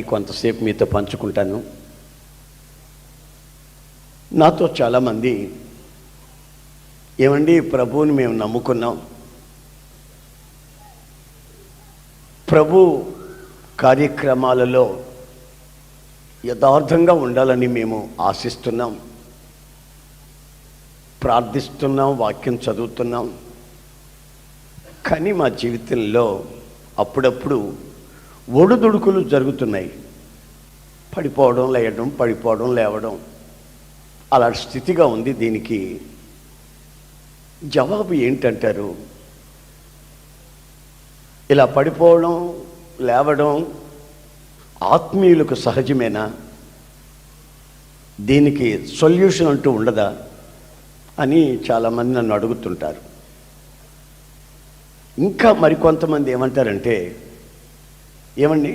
కొంతసేపు మీతో పంచుకుంటాను. నాతో చాలామంది ఏమండి ప్రభువుని మేము నమ్ముకున్నాం, ప్రభు కార్యక్రమాలలో యథార్థంగా ఉండాలని మేము ఆశిస్తున్నాం, ప్రార్థిస్తున్నాం, వాక్యం చదువుతున్నాం. కానీ మా జీవితంలో అప్పుడప్పుడు ఒడుదుడుకులు జరుగుతున్నాయి. పడిపోవడం లేయడం, పడిపోవడం లేవడం, అలాంటి స్థితిగా ఉంది. దీనికి జవాబు ఏంటంటారు? ఇలా పడిపోవడం లేవడం ఆత్మీయులకు సహజమేనా? దీనికి సొల్యూషన్ అంటూ ఉండదా అని చాలామంది నన్ను అడుగుతుంటారు. ఇంకా మరికొంతమంది ఏమంటారంటే, ఏమండి